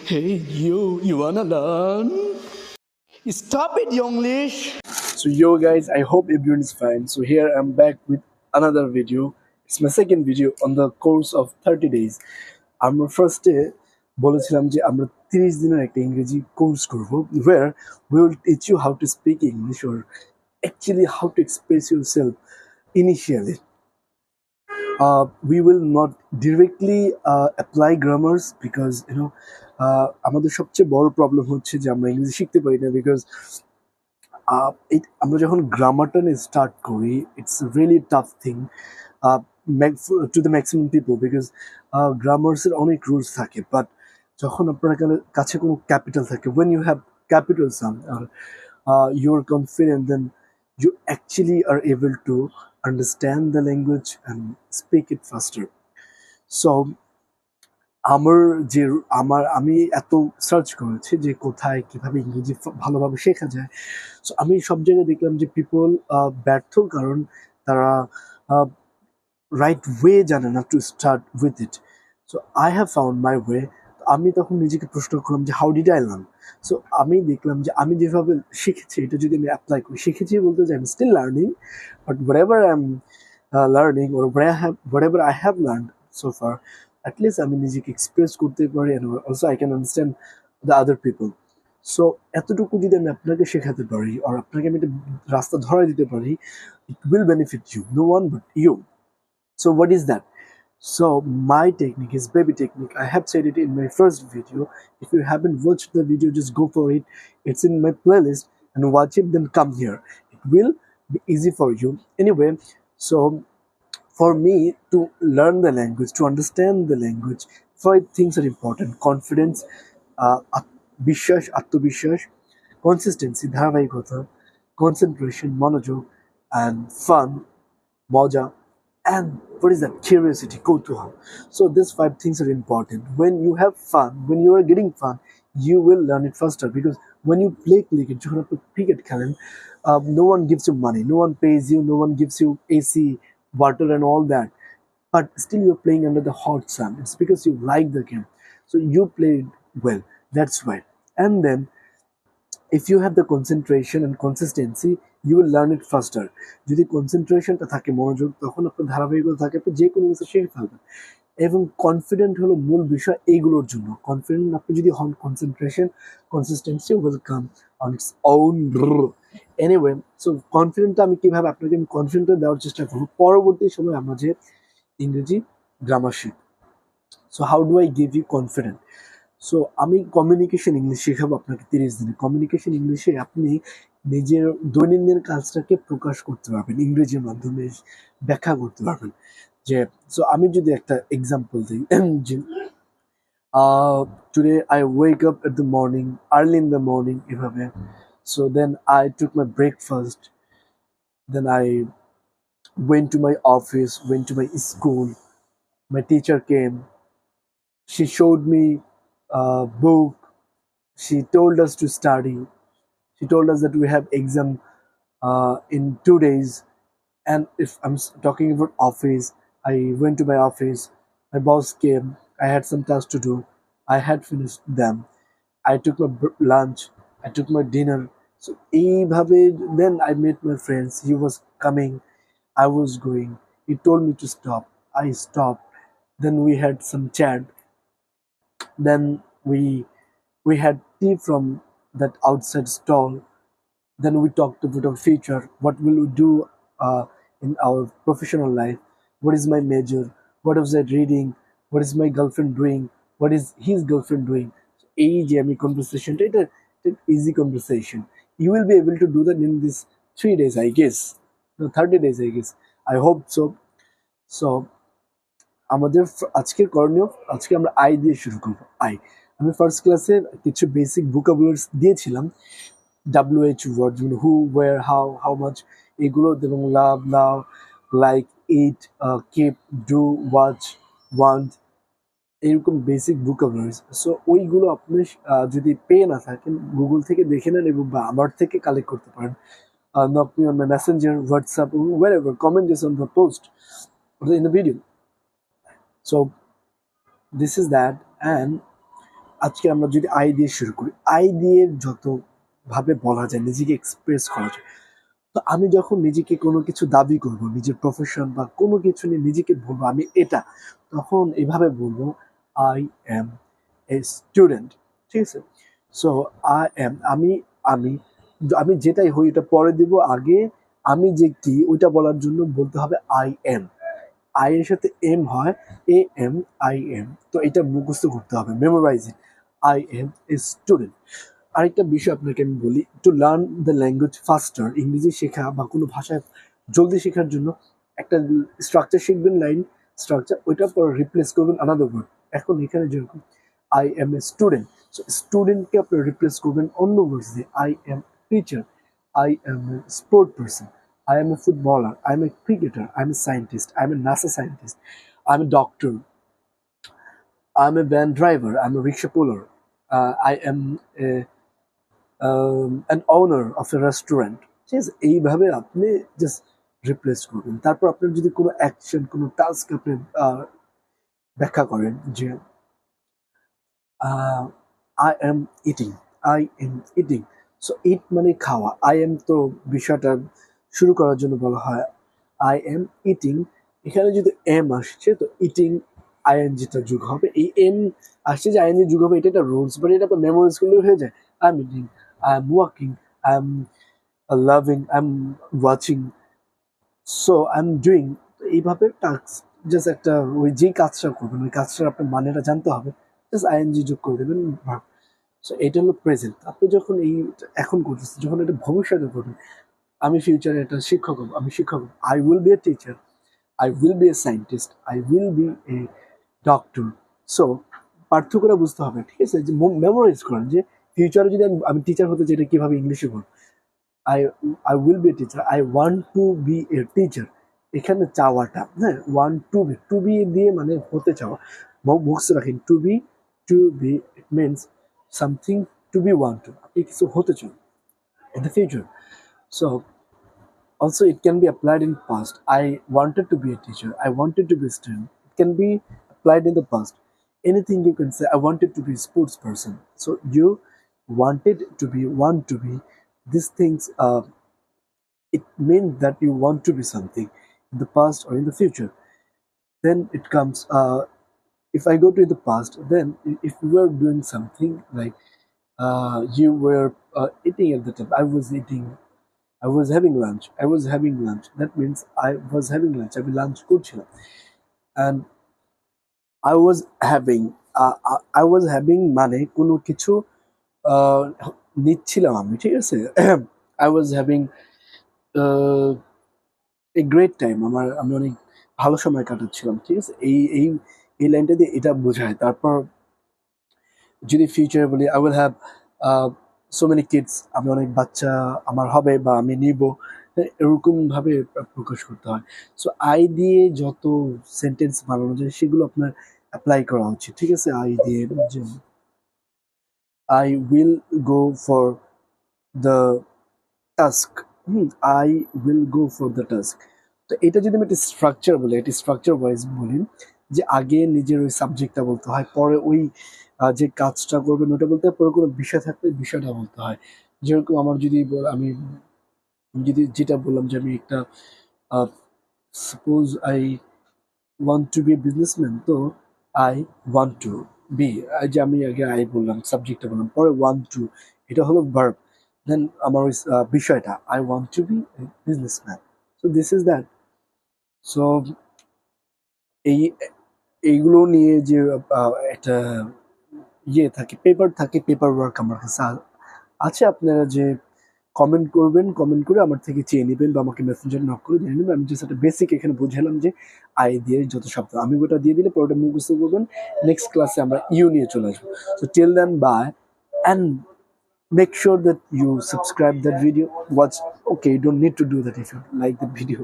Hey, you wanna learn? Stop it, Yoinglish! So, yo, guys, I hope everyone is fine. So, here I'm back with another video. It's my second video on the course of 30 days. আমরা ফার্স্টে বলেছিলাম যে আমরা 30 দিনের একটা ইংরেজি course করব where we will teach you how to speak English or actually how to express yourself initially. We will not directly apply grammars because আমাদের সবচেয়ে বড় প্রবলেম হচ্ছে যে আমরা ইংরেজি শিখতে পারি না বিকজ আমরা যখন গ্রামারটা নিয়ে স্টার্ট করি it's really tough thing to the maximum people because গ্রামার্সের অনেক রুলস থাকে বাট যখন আপনার কাছে কোনো ক্যাপিটাল থাকে when you have capital sum you're confident then you actually are able to understand the language and speak it faster. So আমি এত সার্চ করেছি যে কোথায় কিভাবে ইংরেজি ভালোভাবে শেখা যায়। সো আমি সব জায়গায় দেখলাম যে পিপল ব্যর্থ কারণ তারা রাইট ওয়ে জানে না to start with it. So I have found my way. আমি তখন নিজেকে প্রশ্ন করলাম যে how did I learn. So আমি দেখলাম যে আমি যেভাবে শিখেছি এটা যদি আমি অ্যাপ্লাই করি, শিখেছি বলতে যে I am still learning, but whatever I am learning or whatever I have learned so far, at least আমি নিজেকে এক্সপ্রেস করতে পারি and also I can understand the other people. So এতটুকু যদি আমি আপনাকে শেখাতে পারি আর আপনাকে আমি একটা রাস্তা ধরাই দিতে পারি, it will benefit you, no one but you. So what is that? So my technique is baby technique. I have said it in my first video. If you haven't watched the video, just go for it. It's in my playlist and watch it, then come here. It will be easy for you. Anyway, so for me to learn the language, to understand the language, 5 things are important: confidence, বিশ্বাস, আত্মবিশ্বাস, consistency, ধারাবাহিকতা, concentration, মনোযোগ, and fun, মজা, and what is that? Curiosity, কৌতূহল. So these 5 things are important. When you have fun, when you are getting fun, you will learn it faster because when you play cricket, যখন আপনি cricket খেলেন, no one gives you money, no one pays you, no one gives you AC, water and all that, but still you're playing under the hot sun. It's because you like the game, so you played well, that's why. And then if you have the concentration and consistency, you will learn it faster. যদি কনসেন্ট্রেশনটা থাকে, মনোযোগ, তখন আপনার ধারাবাহিকতা থাকে, আপনি যে কোনো কিছু শিখে ফেলবেন। এবং কনফিডেন্ট হলো মূল বিষয় এইগুলোর জন্য। কনফিডেন্ট আপনি যদি হন, concentration, consistency will come on its own. Anyway, so কনফিডেন্টটা আমি কীভাবে আপনাকে আমি কনফিডেন্টটা দেওয়ার চেষ্টা করবো পরবর্তী সময় আমরা যে ইংরেজি গ্রামার শিখব। So how do I give you confident? So আমি কমিউনিকেশন ইংলিশ শেখাবো আপনাকে 30 দিনে। কমিউনিকেশন ইংলিশে আপনি নিজের দৈনন্দিন কাজটাকে প্রকাশ করতে পারবেন, ইংরেজির মাধ্যমে ব্যাখ্যা করতে পারবেন। যে সো আমি যদি একটা এক্সাম্পল দিই যে today I wake up at the morning, early in the morning, এভাবে। So then I took my breakfast, then I went to my office, went to my school, my teacher came, she showed me a book, she told us to study, she told us that we have exam in 2 days. And if I'm talking about office, I went to my office, my boss came, I had some tasks to do, I had finished them, I took my lunch, I took my dinner. So then I met my friends, he was coming, I was going, he told me to stop, I stopped, then we had some chat, then we had tea from that outside stall. Then we talked about our future. What will we do in our professional life? What is my major? What was I reading? What is my girlfriend doing? What is his girlfriend doing? AJME conversation. It's an easy conversation. You will be able to do that in these 3 days, I guess. No, 30 days, I guess. I hope so. So, আমাদের আজকের করণীয়, আজকে আমরা I দিয়ে শুরু করব। I, আমি first ক্লাসে কিছু বেসিক ভোকাবুলারিজ দিয়েছিলাম, WH ওয়ার্ড, যেমন হু, ওয়ার, হাউ মাচ, এগুলো, এবং love, love, like, eat, keep, do, watch, want, এরকম বেসিক ভোকাবুলারিজ। সো ওইগুলো আপনি যদি পেয়ে না থাকেন, গুগল থেকে দেখে নেন এবং বা আমার থেকে কালেক্ট করতে পারেন। আপনি on my messenger, WhatsApp, wherever, comment this on the post or in the video. So this is that, and আজকে আমরা যদি আই দিয়ে শুরু করি, আই দিয়ে যত ভাবে বলা যায়, নিজেকে এক্সপ্রেস করা যায়। তো আমি যখন নিজেকে কোনো কিছু দাবি করব, নিজের প্রফেশন বা কোনো কিছু নিয়ে নিজেকে বলবো আমি এটা, তখন এভাবে বলবো আই এম এ স্টুডেন্ট। ঠিক আছে? সো আই এম, আমি আমি আমি যেটাই হই এটা পরে দিব, আগে আমি যে কি ওইটা বলার জন্য বলতে হবে আই এম। আই এর সাথে এম হয়, এ এম আই এম। তো এটা মুখস্থ করতে হবে, memorising. I M a student. আরেকটা বিষয় আপনাকে আমি বলি, টু লার্ন দ্য ল্যাঙ্গুয়েজ ফাস্টার, ইংরেজি শেখা বা কোনো ভাষা জলদি শেখার জন্য একটা স্ট্রাকচার শিখবেন, লাইন স্ট্রাকচার, ওইটার পর রিপ্লেস করবেন আনাদার ওয়ার্ড। এখন এখানে যেরকম I M a student, so স্টুডেন্টকে আপনি রিপ্লেস করবেন অন্য ওয়ার্ডস দিয়ে, I am teacher, I M A sport person, I am a footballer, I am a cricketer, I am a scientist, I am a NASA scientist, I am a doctor, I am a van driver, I am a rickshaw puller, I am an owner of a restaurant. ঠিক আছে? এইভাবে আপনি just replace করবেন। তারপর আপনার যদি কোনো action, কোনো টাস্ক আপনি ব্যাখ্যা করেন যে I am eating, I am eating. So it মানে খাওয়া, আই এম তো বিষয়টা শুরু করার জন্য বলা হয় আই এম ইটিং। এখানে যদি এম আসছে তো ইটিং আইএনজিটা যোগ হবে, এই এম আসছে যে আইএনজি যোগ হবে, এটা একটা রুলস, বাট এটা আপনার মেমোরিজ করলেও হয়ে যায়। I am eating, I am walking, I am loving, I am watching, so I am doing. এইভাবে টাস্ক, জাস্ট একটা ওই যেই কাজটা করবেন ওই কাজটার আপনার মানেটা জানতে হবে, জাস্ট আইএনজি যোগ করে দেবেন। সো এটা হলো প্রেজেন্ট। আপনি যখন এই এখন করতেছেন, যখন এটা ভবিষ্যতে করবেন, আমি ফিউচারে একটা শিক্ষক হব, আমি শিক্ষক হব, I will be a teacher, I will be A scientist, I will be a doctor. So পার্থক্যটা বুঝতে হবে, ঠিক আছে? যে মেমোরাইজ করেন যে ফিউচারে যদি আমি টিচার হতে চাই, এটা কিভাবে ইংলিশে বলবো, I I will be a teacher, I want to be a teacher. এখানে চাওয়াটা, হ্যাঁ, ওয়ান্ট টু বি দিয়ে মানে হতে চাওয়া, মুখস্থ রাখেন, to be it means something to be want to, আপনি কিছু হতে চান in the future. So also it can be applied in past, I wanted to be a teacher, I wanted to be a student. It can be applied in the past, anything you can say, I wanted to be a sports person. So you wanted to be, want to be, these things, it means that you want to be something in the past or in the future. Then it comes, if I go to the past, then if you were doing something like you were eating at the time, I was eating, I was having lunch, I was having lunch, that means I was having lunch, আমি lunch করছিলাম। and I was having, I was having মানে কোনো কিছু আহ, নিচ্ছিলাম আমি, ঠিক আছে? I was having a great time, আমি অনেক ভালো সময় কাটাচ্ছিলাম, ঠিক আছে? এই লাইনটা দিয়ে এটা বোঝায়। তারপর যদি ফিউচারে বলি, I will have so many kids, আমি অনেক বাচ্চা আমার হবে বা আমি নিব, এরকম ভাবে প্রকাশ করতে হয়। সো আই দিয়ে যত সেন্টেন্স বানানো যায় সেগুলো আপনার অ্যাপ্লাই করা উচিত, ঠিক আছে? আই দিয়ে যে I will go for the task, I will go for the task. তো এটা যদি আমি একটা স্ট্রাকচার বলি, এটা স্ট্রাকচার ওয়াইজ বলি, যে আগে নিজের ওই সাবজেক্টটা বলতে হয়, পরে ওই যে কাজটা করবেন ওটা বলতে হয়, পরে কোনো বিষয় থাকলে বিষয়টা বলতে হয়। যেরকম আমার যদি আমি যদি যেটা বললাম যে আমি একটা suppose I want to be a businessman, তো আই ওয়ান্ট টু বি, যে আমি আগে আই বললাম, সাবজেক্টটা বললাম, পরে ওয়ান্ট টু, এটা হলো ভার্ব, দেন আমার ওই বিষয়টা I want to be a businessman. So this is that. So এই এইগুলো নিয়ে যে একটা ইয়ে থাকে, পেপার থাকে, পেপার ওয়ার্ক আমার কাছে আছে। আপনারা যে কমেন্ট করবেন, কমেন্ট করে আমার থেকে চেয়ে নেবেন বা আমাকে মেসেঞ্জারে নক করে জেনে নেবেন। আমি জাস্ট একটা বেসিক এখানে বুঝালাম যে আই দিয়ে যত শব্দ, আমি ওটা দিয়ে দিলে পরে ওটা মুখস্থ করবেন। নেক্সট ক্লাসে আমরা ইউ নিয়ে চলে আসবো। So till then, bye, and make sure that you subscribe that video, watch, okay, you don't need to do that if you like the video.